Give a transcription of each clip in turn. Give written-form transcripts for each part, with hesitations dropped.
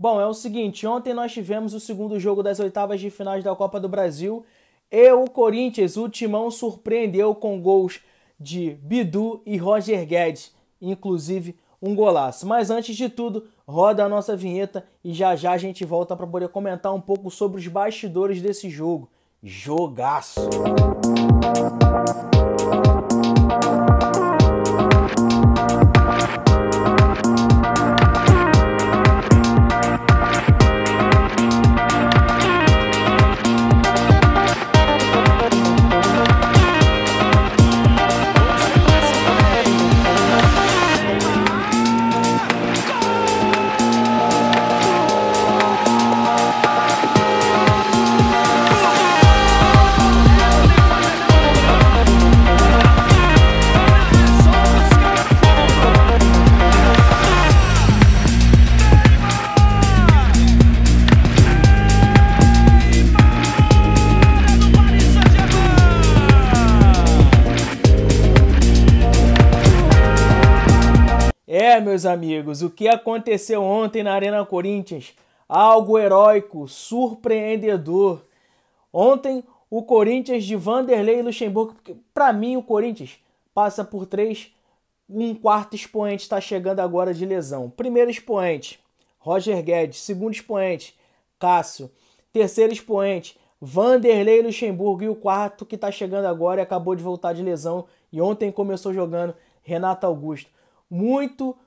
Bom, é o seguinte, ontem nós tivemos o segundo jogo das oitavas de finais da Copa do Brasil e o Corinthians, o Timão, surpreendeu com gols de Bidu e Roger Guedes, inclusive um golaço. Mas antes de tudo, roda a nossa vinheta e já já a gente volta para poder comentar um pouco sobre os bastidores desse jogo. Jogaço! Meus amigos, o que aconteceu ontem na Arena Corinthians? Algo heróico, surpreendedor. Ontem, o Corinthians de Vanderlei Luxemburgo, porque para mim o Corinthians passa por três, um quarto expoente está chegando agora de lesão. Primeiro expoente, Roger Guedes. Segundo expoente, Cássio. Terceiro expoente, Vanderlei Luxemburgo. E o quarto que está chegando agora e acabou de voltar de lesão. E ontem começou jogando, Renato Augusto. Muito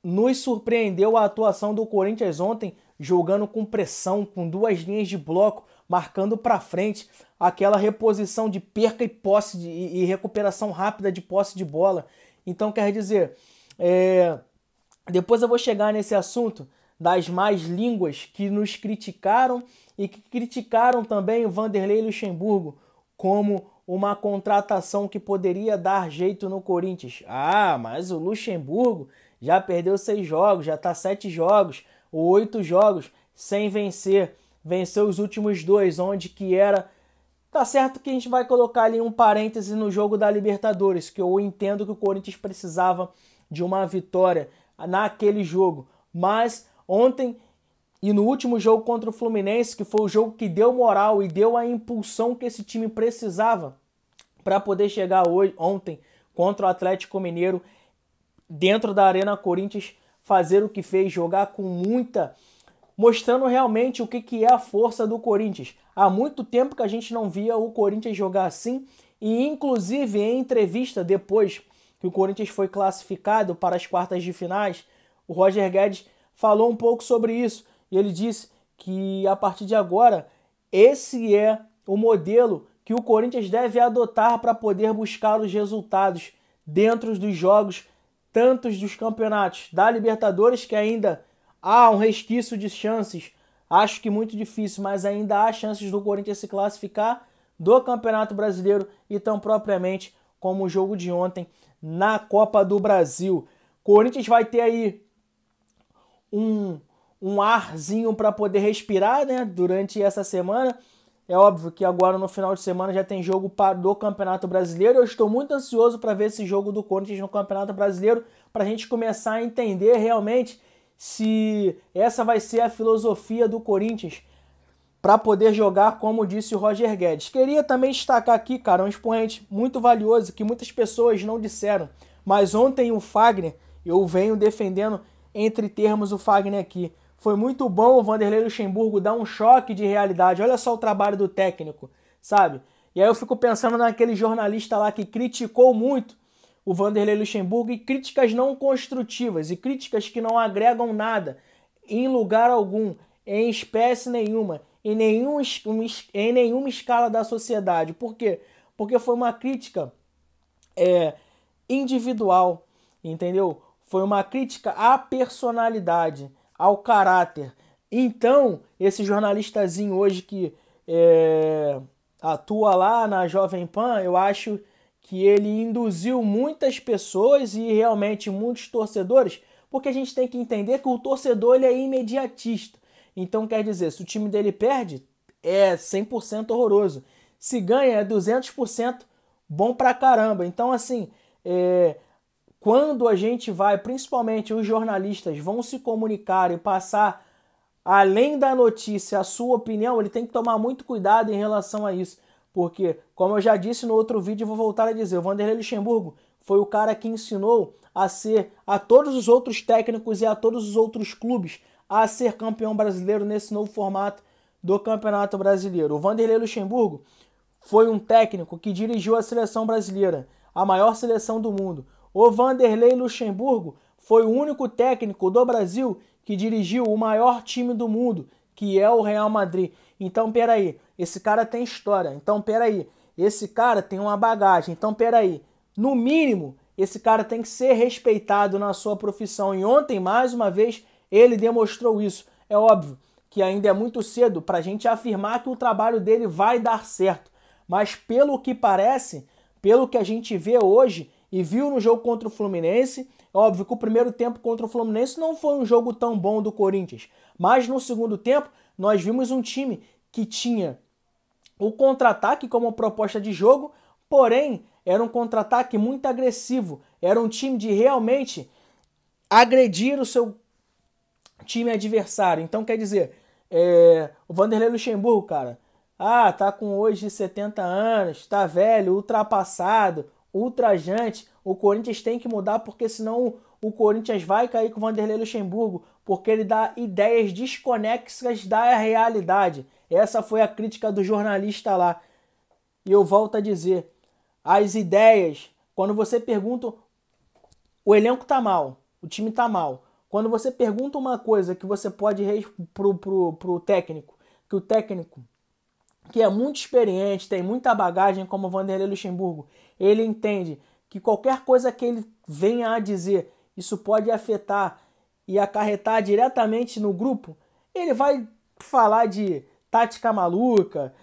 nos surpreendeu a atuação do Corinthians ontem, jogando com pressão, com duas linhas de bloco, marcando para frente, aquela reposição de perca e posse e recuperação rápida de posse de bola. Então, quer dizer, depois eu vou chegar nesse assunto das más línguas que nos criticaram e que criticaram também o Vanderlei Luxemburgo como uma contratação que poderia dar jeito no Corinthians. Ah, mas o Luxemburgo já perdeu 6 jogos, já está 7 jogos, ou 8 jogos sem vencer. Venceu os últimos 2, onde que era... Tá certo que a gente vai colocar ali um parêntese no jogo da Libertadores, que eu entendo que o Corinthians precisava de uma vitória naquele jogo. Mas ontem e no último jogo contra o Fluminense, que foi o jogo que deu moral e deu a impulsão que esse time precisava para poder chegar ontem contra o Atlético Mineiro, dentro da Arena Corinthians, fazer o que fez, jogar com muita... mostrando realmente o que é a força do Corinthians. Há muito tempo que a gente não via o Corinthians jogar assim, e inclusive em entrevista depois que o Corinthians foi classificado para as quartas de finais, o Roger Guedes falou um pouco sobre isso, e ele disse que a partir de agora, esse é o modelo que o Corinthians deve adotar para poder buscar os resultados dentro dos jogos, tantos dos campeonatos da Libertadores, que ainda há um resquício de chances, acho que muito difícil, mas ainda há chances do Corinthians se classificar, do Campeonato Brasileiro e tão propriamente como o jogo de ontem na Copa do Brasil. Corinthians vai ter aí um arzinho para poder respirar, né, durante essa semana. É óbvio que agora no final de semana já tem jogo do Campeonato Brasileiro. Eu estou muito ansioso para ver esse jogo do Corinthians no Campeonato Brasileiro, para a gente começar a entender realmente se essa vai ser a filosofia do Corinthians para poder jogar, como disse o Roger Guedes. Queria também destacar aqui, cara, um expoente muito valioso que muitas pessoas não disseram, mas ontem o Fagner, eu venho defendendo entre termos o Fagner aqui. Foi muito bom o Vanderlei Luxemburgo dar um choque de realidade. Olha só o trabalho do técnico, sabe? E aí eu fico pensando naquele jornalista lá que criticou muito o Vanderlei Luxemburgo, e críticas não construtivas, e críticas que não agregam nada, em lugar algum, em espécie nenhuma, em nenhuma escala da sociedade. Por quê? Porque foi uma crítica individual, entendeu? Foi uma crítica à personalidade, ao caráter. Então, esse jornalistazinho hoje que atua lá na Jovem Pan, eu acho que ele induziu muitas pessoas e realmente muitos torcedores, porque a gente tem que entender que o torcedor ele é imediatista. Então, quer dizer, se o time dele perde, é 100% horroroso. Se ganha, é 200% bom pra caramba. Então, assim, quando a gente vai, principalmente os jornalistas, vão se comunicar e passar além da notícia, a sua opinião, ele tem que tomar muito cuidado em relação a isso. Porque, como eu já disse no outro vídeo, vou voltar a dizer, o Vanderlei Luxemburgo foi o cara que ensinou a ser a todos os outros técnicos e a todos os outros clubes a ser campeão brasileiro nesse novo formato do Campeonato Brasileiro. O Vanderlei Luxemburgo foi um técnico que dirigiu a seleção brasileira, a maior seleção do mundo. O Vanderlei Luxemburgo foi o único técnico do Brasil que dirigiu o maior time do mundo, que é o Real Madrid. Então, peraí, esse cara tem história. Então, peraí, esse cara tem uma bagagem. Então, peraí, no mínimo, esse cara tem que ser respeitado na sua profissão. E ontem, mais uma vez, ele demonstrou isso. É óbvio que ainda é muito cedo para a gente afirmar que o trabalho dele vai dar certo. Mas pelo que parece, pelo que a gente vê hoje e viu no jogo contra o Fluminense, é óbvio que o primeiro tempo contra o Fluminense não foi um jogo tão bom do Corinthians. Mas no segundo tempo, nós vimos um time que tinha o contra-ataque como proposta de jogo, porém era um contra-ataque muito agressivo. Era um time de realmente agredir o seu time adversário. Então, quer dizer, o Vanderlei Luxemburgo, cara, tá com hoje 70 anos, tá velho, ultrapassado, ultrajante. O Corinthians tem que mudar porque senão o Corinthians vai cair com o Vanderlei Luxemburgo, porque ele dá ideias desconexas da realidade. Essa foi a crítica do jornalista lá. E eu volto a dizer, as ideias, quando você pergunta, o elenco tá mal, o time tá mal. Quando você pergunta uma coisa que você pode pro técnico, que o técnico, que é muito experiente, tem muita bagagem como o Vanderlei Luxemburgo, ele entende que qualquer coisa que ele venha a dizer, isso pode afetar e acarretar diretamente no grupo, ele vai falar de tática maluca,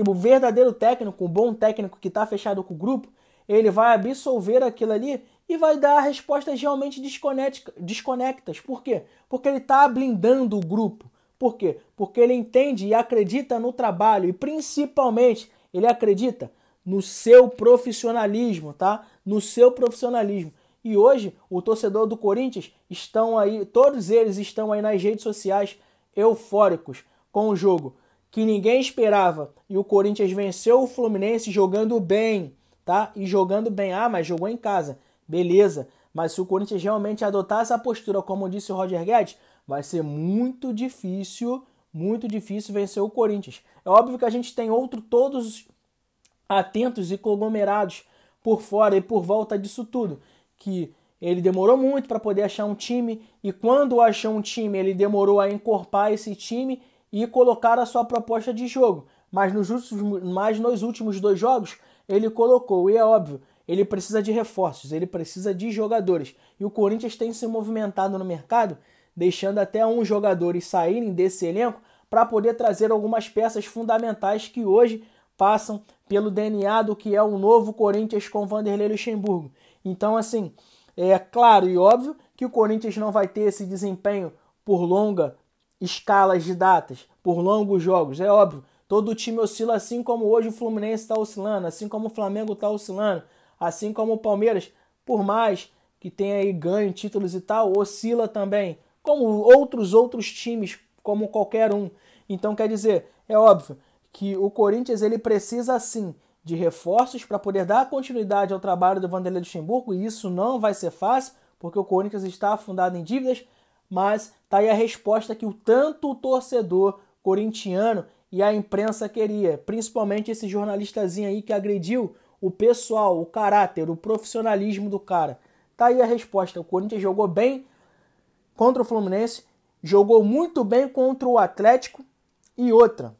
o verdadeiro técnico, o bom técnico que está fechado com o grupo, ele vai absolver aquilo ali e vai dar respostas realmente desconectas. Por quê? Porque ele está blindando o grupo. Por quê? Porque ele entende e acredita no trabalho e principalmente ele acredita no seu profissionalismo, tá? No seu profissionalismo. E hoje o torcedor do Corinthians estão aí, todos eles estão aí nas redes sociais eufóricos com o jogo que ninguém esperava e o Corinthians venceu o Fluminense jogando bem, tá? E jogando bem, mas jogou em casa, beleza. Mas se o Corinthians realmente adotar essa postura, como disse o Roger Guedes, vai ser muito difícil vencer o Corinthians. É óbvio que a gente tem todos atentos e conglomerados por fora e por volta disso tudo, que ele demorou muito para poder achar um time e quando achou um time, ele demorou a encorpar esse time e colocar a sua proposta de jogo. Mas nos últimos 2 jogos, ele colocou, e é óbvio, ele precisa de reforços, ele precisa de jogadores. E o Corinthians tem se movimentado no mercado, deixando até uns jogadores saírem desse elenco para poder trazer algumas peças fundamentais que hoje passam pelo DNA do que é o novo Corinthians com Vanderlei Luxemburgo. Então, assim, é claro e óbvio que o Corinthians não vai ter esse desempenho por longa escalas de datas, por longos jogos. É óbvio, todo time oscila assim como hoje o Fluminense está oscilando, assim como o Flamengo está oscilando, assim como o Palmeiras, por mais que tenha aí ganho títulos e tal, oscila também, como outros times, como qualquer um. Então, quer dizer, é óbvio que o Corinthians ele precisa sim de reforços para poder dar continuidade ao trabalho do Vanderlei Luxemburgo, e isso não vai ser fácil, porque o Corinthians está afundado em dívidas, mas tá aí a resposta que tanto o torcedor corintiano e a imprensa queria, principalmente esse jornalistazinho aí que agrediu o pessoal, o caráter, o profissionalismo do cara. Tá aí a resposta, o Corinthians jogou bem contra o Fluminense, jogou muito bem contra o Atlético e outra.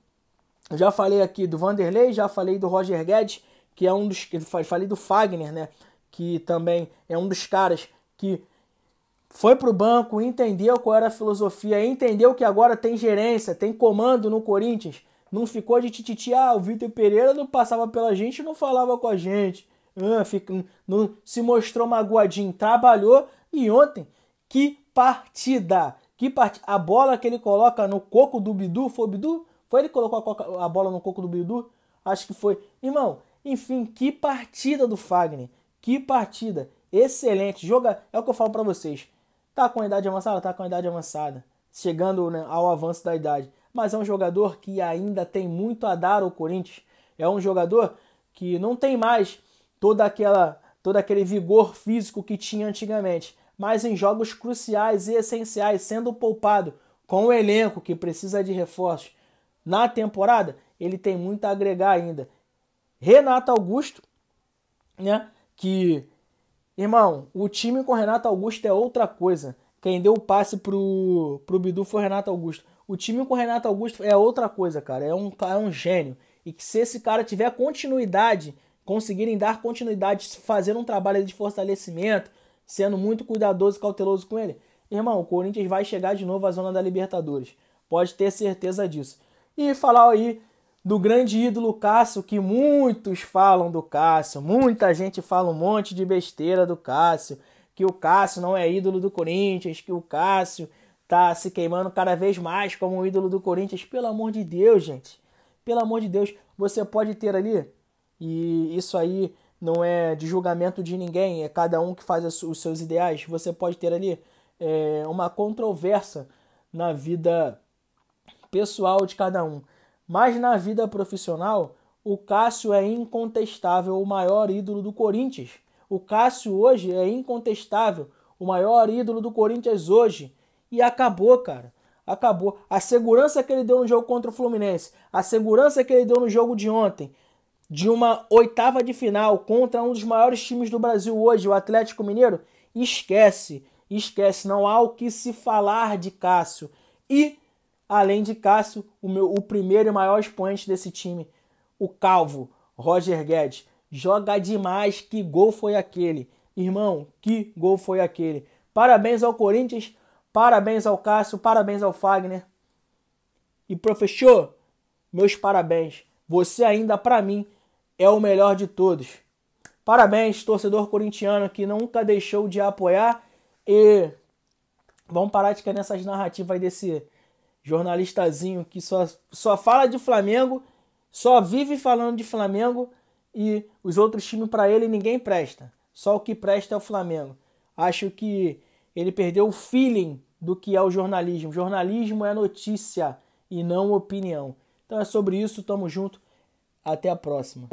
Eu já falei aqui do Vanderlei, já falei do Roger Guedes, que é um dos... Falei do Fagner, né? Que também é um dos caras que foi pro banco, entendeu qual era a filosofia, entendeu que agora tem gerência, tem comando no Corinthians. Não ficou de tititi, o Vitor Pereira não passava pela gente, não falava com a gente. Não se mostrou magoadinho, trabalhou e ontem, que partida! A bola que ele coloca no coco do Bidu, foi o Bidu? Foi ele que colocou a bola no coco do Bidu? Acho que foi. Irmão, enfim, que partida do Fagner. Que partida. Excelente. É o que eu falo pra vocês. Tá com a idade avançada? Tá com a idade avançada. chegando, né, ao avanço da idade. Mas é um jogador que ainda tem muito a dar ao Corinthians. É um jogador que não tem mais todo aquele vigor físico que tinha antigamente. Mas em jogos cruciais e essenciais, sendo poupado com o elenco que precisa de reforços na temporada, ele tem muito a agregar ainda. Renato Augusto, né, que, irmão, o time com Renato Augusto é outra coisa. Quem deu o passe pro Bidu foi Renato Augusto. O time com Renato Augusto é outra coisa, cara. É um gênio. E que se esse cara tiver continuidade, conseguirem dar continuidade, fazer um trabalho de fortalecimento, sendo muito cuidadoso e cauteloso com ele, irmão, o Corinthians vai chegar de novo à zona da Libertadores. Pode ter certeza disso. E falar aí do grande ídolo Cássio, que muitos falam do Cássio, muita gente fala um monte de besteira do Cássio, que o Cássio não é ídolo do Corinthians, que o Cássio tá se queimando cada vez mais como um ídolo do Corinthians. Pelo amor de Deus, gente. Pelo amor de Deus, você pode ter ali, e isso aí não é de julgamento de ninguém, é cada um que faz os seus ideais, você pode ter ali uma controvérsia na vida pessoal de cada um. Mas na vida profissional, o Cássio é incontestável o maior ídolo do Corinthians. O Cássio hoje é incontestável o maior ídolo do Corinthians hoje. E acabou, cara. Acabou. A segurança que ele deu no jogo contra o Fluminense, a segurança que ele deu no jogo de ontem, de uma oitava de final contra um dos maiores times do Brasil hoje, o Atlético Mineiro, esquece. Esquece. Não há o que se falar de Cássio. E além de Cássio, o primeiro e maior expoente desse time, o calvo, Roger Guedes. Joga demais, que gol foi aquele? Irmão, que gol foi aquele? Parabéns ao Corinthians, parabéns ao Cássio, parabéns ao Fagner. E professor, meus parabéns. Você ainda, para mim, é o melhor de todos. Parabéns, torcedor corintiano que nunca deixou de apoiar. E vamos parar de cair nessas narrativas aí desse jornalistazinho que só fala de Flamengo, só vive falando de Flamengo e os outros times para ele ninguém presta. Só o que presta é o Flamengo. Acho que ele perdeu o feeling do que é o jornalismo. Jornalismo é notícia e não opinião. Então é sobre isso, tamo junto. Até a próxima.